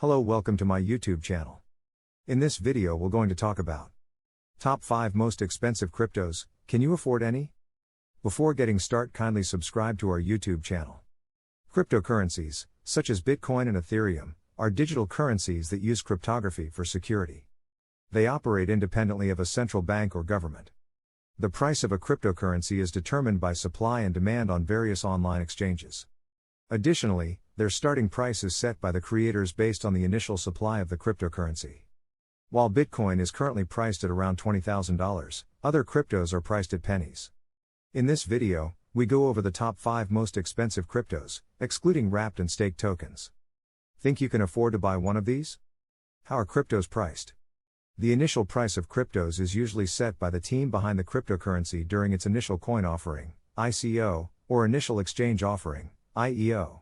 Hello, welcome to my YouTube channel. In this video we're going to talk about Top 5 Most Expensive Cryptos. Can you afford any? Before getting started, kindly subscribe to our YouTube channel. Cryptocurrencies, such as Bitcoin and Ethereum, are digital currencies that use cryptography for security. They operate independently of a central bank or government. The price of a cryptocurrency is determined by supply and demand on various online exchanges. Additionally, their starting price is set by the creators based on the initial supply of the cryptocurrency. While Bitcoin is currently priced at around $20,000, other cryptos are priced at pennies. In this video, we go over the top 5 most expensive cryptos, excluding wrapped and staked tokens. Think you can afford to buy one of these? How are cryptos priced? The initial price of cryptos is usually set by the team behind the cryptocurrency during its initial coin offering, ICO, or initial exchange offering, IEO.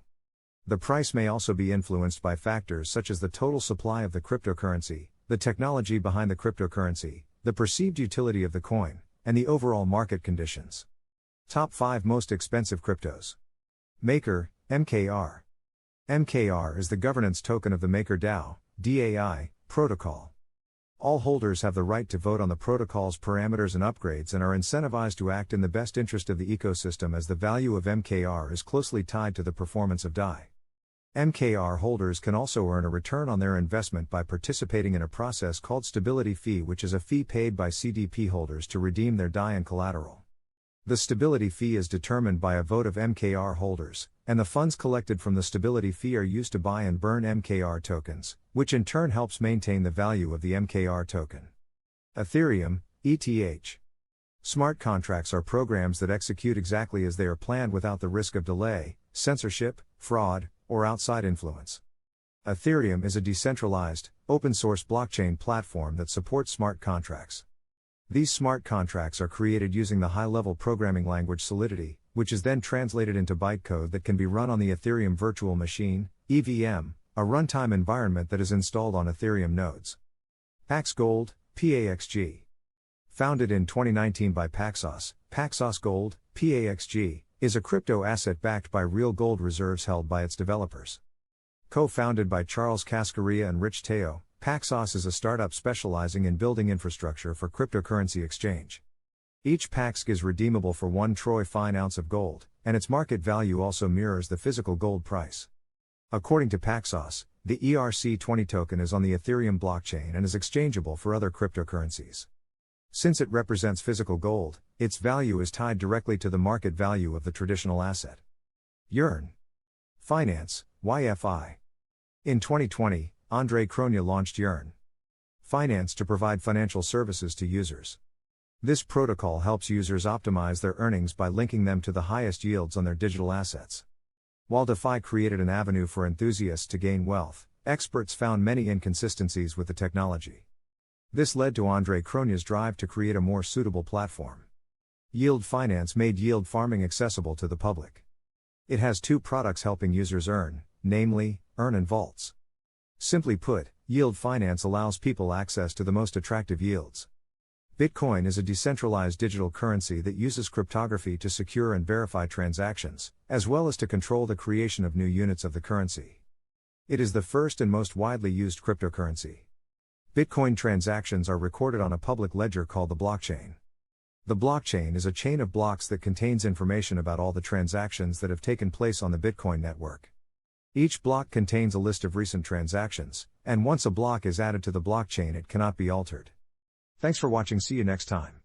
The price may also be influenced by factors such as the total supply of the cryptocurrency, the technology behind the cryptocurrency, the perceived utility of the coin, and the overall market conditions. Top 5 Most Expensive Cryptos. Maker, MKR. MKR is the governance token of the Maker DAO, DAI, protocol. All holders have the right to vote on the protocol's parameters and upgrades and are incentivized to act in the best interest of the ecosystem, as the value of MKR is closely tied to the performance of DAI. MKR holders can also earn a return on their investment by participating in a process called stability fee, which is a fee paid by CDP holders to redeem their DAI and collateral. The stability fee is determined by a vote of MKR holders, and the funds collected from the stability fee are used to buy and burn MKR tokens, which in turn helps maintain the value of the MKR token. Ethereum, ETH. Smart contracts are programs that execute exactly as they are planned without the risk of delay, censorship, fraud, or outside influence. Ethereum is a decentralized, open-source blockchain platform that supports smart contracts. These smart contracts are created using the high-level programming language Solidity, which is then translated into bytecode that can be run on the Ethereum Virtual Machine, EVM, a runtime environment that is installed on Ethereum nodes. Pax Gold, PAXG. Founded in 2019 by Paxos, Paxos Gold, PAXG, is a crypto asset backed by real gold reserves held by its developers. Co-founded by Charles Cascarilla and Rich Teo, Paxos is a startup specializing in building infrastructure for cryptocurrency exchange. Each Pax is redeemable for 1 troy fine ounce of gold, and its market value also mirrors the physical gold price. According to Paxos, the ERC20 token is on the Ethereum blockchain and is exchangeable for other cryptocurrencies. Since it represents physical gold, its value is tied directly to the market value of the traditional asset. Yearn Finance, YFI. In 2020, Andrei Kronia launched Yearn Finance to provide financial services to users. This protocol helps users optimize their earnings by linking them to the highest yields on their digital assets. While DeFi created an avenue for enthusiasts to gain wealth, experts found many inconsistencies with the technology. This led to Andrei Kronia's drive to create a more suitable platform. Yield Finance made yield farming accessible to the public. It has 2 products helping users earn, namely, Earn and Vaults. Simply put, Yield Finance allows people access to the most attractive yields. Bitcoin is a decentralized digital currency that uses cryptography to secure and verify transactions, as well as to control the creation of new units of the currency. It is the first and most widely used cryptocurrency. Bitcoin transactions are recorded on a public ledger called the blockchain. The blockchain is a chain of blocks that contains information about all the transactions that have taken place on the Bitcoin network. Each block contains a list of recent transactions, and once a block is added to the blockchain, it cannot be altered. Thanks for watching. See you next time.